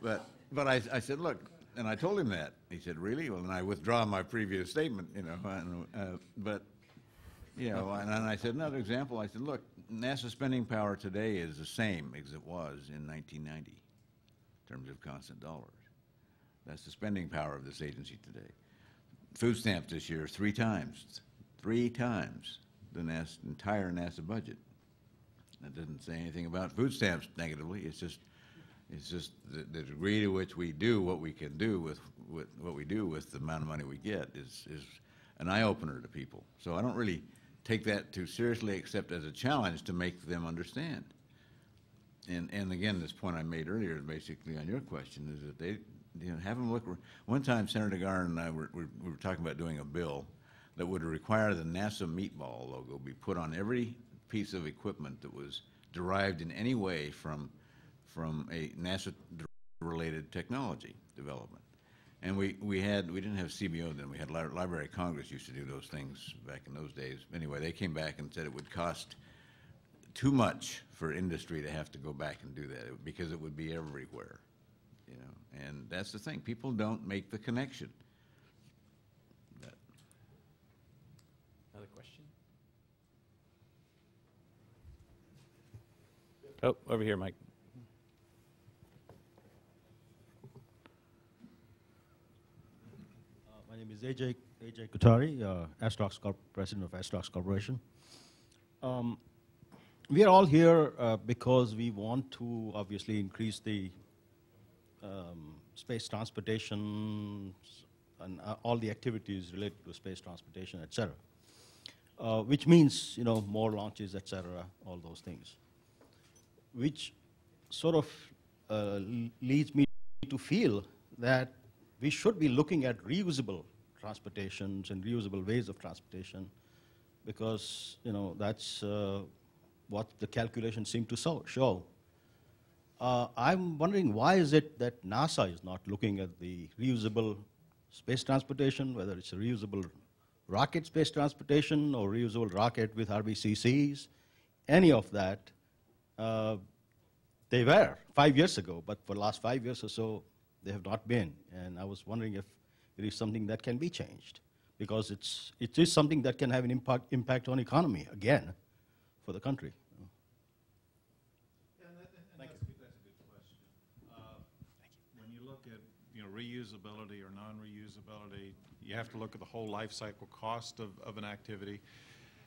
But I said, look, and I told him that. He said, really? Well, then I withdraw my previous statement, you know. But, you know, and I said, another example, I said, look, NASA spending power today is the same as it was in 1990 in terms of constant dollars. That's the spending power of this agency today. Food stamps this year, three times the entire NASA budget. That doesn't say anything about food stamps negatively. It's just the degree to which we do what we can do with what we do with the amount of money we get is an eye-opener to people. So I don't really take that too seriously, except as a challenge to make them understand. And again, this point I made earlier, basically on your question, is that they, you know, have them look. One time, Senator Garland and I we were talking about doing a bill that would require the NASA meatball logo be put on every piece of equipment that was derived in any way from a NASA-related technology development. And we didn't have CBO then. We had Library of Congress used to do those things back in those days. Anyway, they came back and said it would cost too much for industry to have to go back and do that because it would be everywhere, you know. And that's the thing. People don't make the connection. Another question? Oh, over here, Mike. My name is AJ Kutari, president of Astrox Corporation. We are all here because we want to obviously increase the space transportation and all the activities related to space transportation, et cetera. Which means, you know, more launches, et cetera, all those things. Which sort of leads me to feel that we should be looking at reusable transportations and reusable ways of transportation, because, you know, that's what the calculations seem to show. I'm wondering, why is it that NASA is not looking at the reusable space transportation, whether it's a reusable rocket space transportation or reusable rocket with RBCCs, any of that. They were 5 years ago, but for the last 5 years or so, they have not been. And I was wondering if it is something that can be changed, because it is something that can have an impact on economy, again, for the country. Yeah, that's a good question. When you look at, you know, reusability or non-reusability, you have to look at the whole life cycle cost of an activity.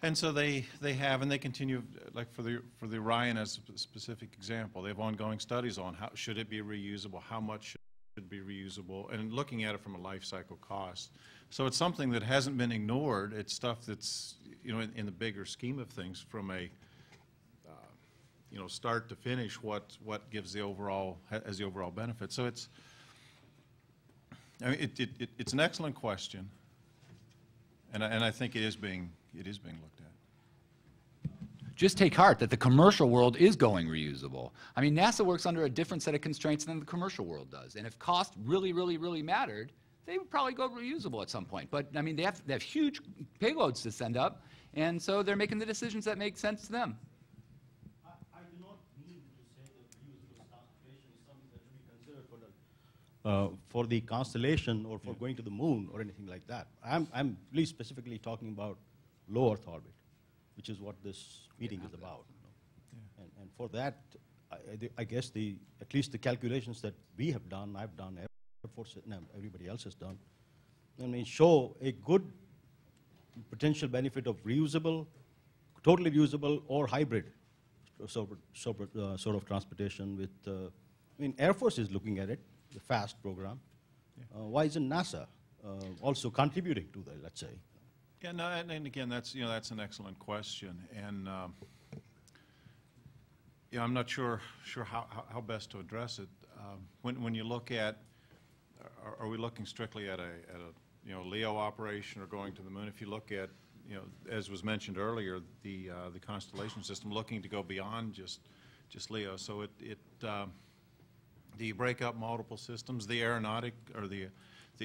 And so they have, and they continue, like for the Orion as a specific example, they have ongoing studies on how should it be reusable, how much should be reusable, and looking at it from a life cycle cost. So it's something that hasn't been ignored. It's stuff that's, you know, in the bigger scheme of things, from a you know, start to finish, what gives the overall, has the overall benefit. So it's, I mean, it's an excellent question, and I think it is being looked at. Just take heart that the commercial world is going reusable. I mean, NASA works under a different set of constraints than the commercial world does. And if cost really, really, really mattered, they would probably go reusable at some point. But I mean, they have huge payloads to send up, and so they're making the decisions that make sense to them. I do not mean to say that reusable transportation is something that should be considered for the constellation or for going to the moon or anything like that. I'm really specifically talking about low Earth orbit, which is what this meeting is about. Yeah. And for that, I guess at least the calculations that we have done, I've done, Air Force, no, everybody else has done, I mean, show a good potential benefit of reusable, totally reusable, or hybrid sort of transportation with, I mean, Air Force is looking at it, the FAST program. Yeah. Why isn't NASA also contributing to that, let's say? Yeah, no, and again, that's, you know, that's an excellent question, and you know, I'm not sure how best to address it. When you look at, are we looking strictly at a you know, LEO operation or going to the moon? If you look at, you know, as was mentioned earlier, the constellation system looking to go beyond just LEO. So do you break up multiple systems? The aeronautic or the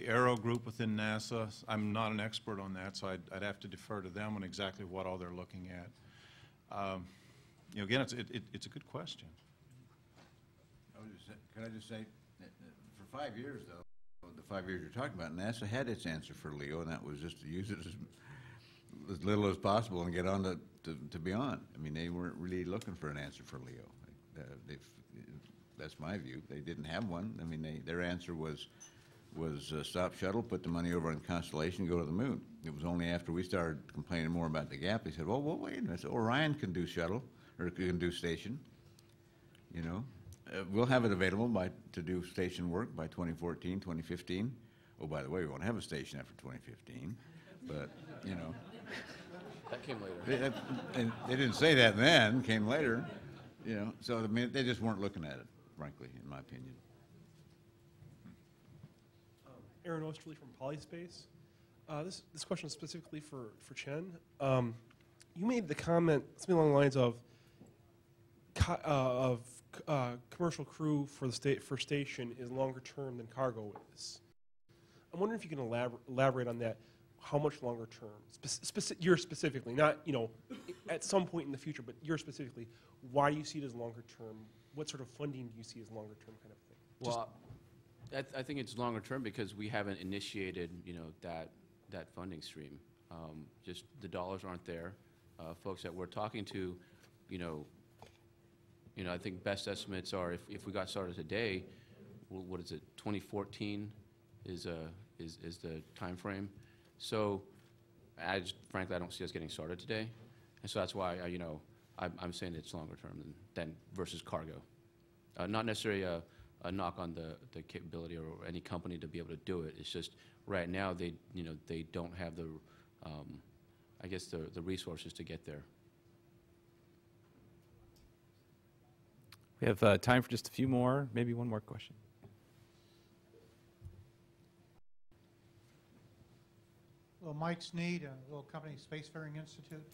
Aero group within NASA, I'm not an expert on that, so I'd have to defer to them on exactly what all they're looking at. You know, again, it's a good question. Can I just say, For 5 years, though, the 5 years you're talking about, NASA had its answer for LEO, and that was just to use it as little as possible and get on to beyond. I mean, they weren't really looking for an answer for LEO. That's my view. They didn't have one. I mean, their answer was stop shuttle, put the money over on Constellation, go to the moon. It was only after we started complaining more about the gap, they said, well, wait a minute. So Orion can do shuttle, or can do station, you know. We'll have it available to do station work by 2014, 2015. Oh, by the way, we won't have a station after 2015, but, you know. That came later. They didn't say that then, came later, you know. So, I mean, they just weren't looking at it, frankly, in my opinion. Aaron Osterly from Polyspace. This question is specifically for Chen. You made the comment something along the lines of commercial crew for station is longer term than cargo is. I'm wondering if you can elaborate on that. How much longer term? You're specifically, not, you know, at some point in the future, but you're specifically, why do you see it as longer term? What sort of funding do you see as longer term kind of thing? Well, I think it's longer term because we haven't initiated, you know, that funding stream. Just the dollars aren't there. Folks that we're talking to, you know, I think best estimates are if we got started today, what is it? 2014 is the time frame. So, frankly, I don't see us getting started today, and so that's why I'm saying it's longer term than versus cargo. Not necessarily a knock on the capability or any company to be able to do it. It's just right now they don't have the I guess the resources to get there. We have time for just a few more, maybe one more question. Well, Mike Sneed, a little company, Spacefaring Institute.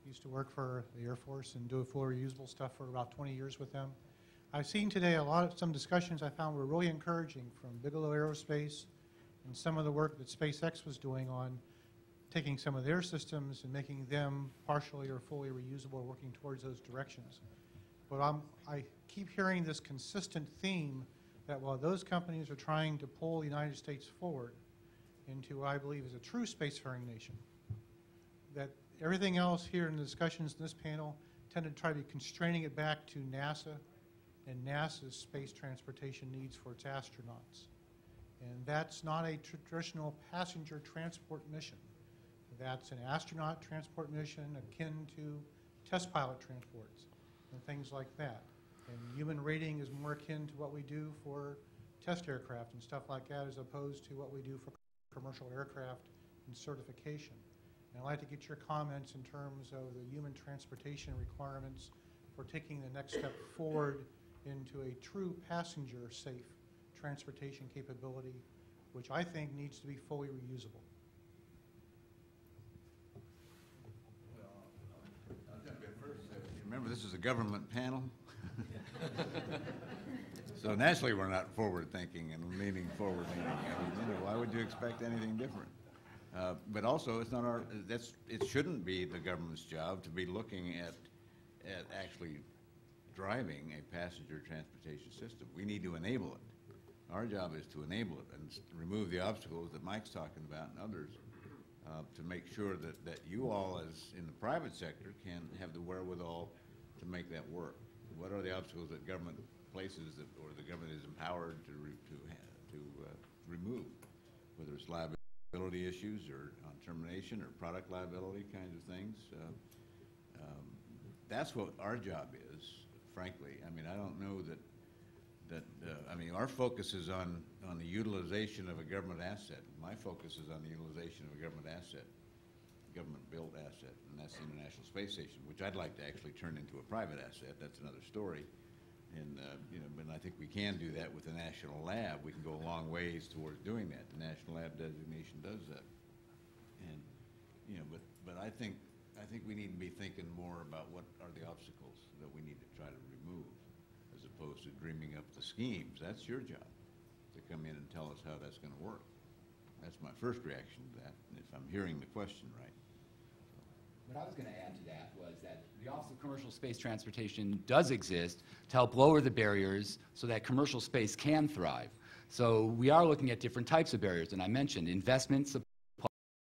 Used to work for the Air Force and do full reusable stuff for about 20 years with them. I've seen today some discussions I found were really encouraging from Bigelow Aerospace and some of the work that SpaceX was doing on taking some of their systems and making them partially or fully reusable, working towards those directions. But I keep hearing this consistent theme that while those companies are trying to pull the United States forward into what I believe is a true spacefaring nation, that everything else here in the discussions in this panel tend to try to be constraining it back to NASA and NASA's space transportation needs for its astronauts. And that's not a traditional passenger transport mission. That's an astronaut transport mission akin to test pilot transports and things like that. And human rating is more akin to what we do for test aircraft and stuff like that, as opposed to what we do for commercial aircraft and certification. And I'd like to get your comments in terms of the human transportation requirements for taking the next step forward into a true passenger-safe transportation capability, which I think needs to be fully reusable. I'll jump in first. Remember, this is a government panel. So naturally, we're not forward-thinking and leaning forward-leaning. I mean, why would you expect anything different? But also, it's not it shouldn't be the government's job to be looking at actually driving a passenger transportation system. We need to enable it. Our job is to enable it and remove the obstacles that Mike's talking about and others to make sure that you all, as in the private sector, can have the wherewithal to make that work. What are the obstacles that government places or the government is empowered to remove, whether it's liability issues or on termination or product liability kinds of things. That's what our job is, frankly. I mean, I don't know that I mean, our focus is on the utilization of a government asset. My focus is on the utilization of a government asset, government-built asset, and that's the International Space Station, which I'd like to actually turn into a private asset. That's another story. And but I think we can do that with the National Lab. We can go a long ways towards doing that. The National Lab designation does that. And but I think we need to be thinking more about what are the obstacles that we need to try to remove, as opposed to dreaming up the schemes. That's your job, to come in and tell us how that's going to work. That's my first reaction to that, if I'm hearing the question right. What I was going to add to that was that the Office of Commercial Space Transportation does exist to help lower the barriers so that commercial space can thrive. So we are looking at different types of barriers, and I mentioned investment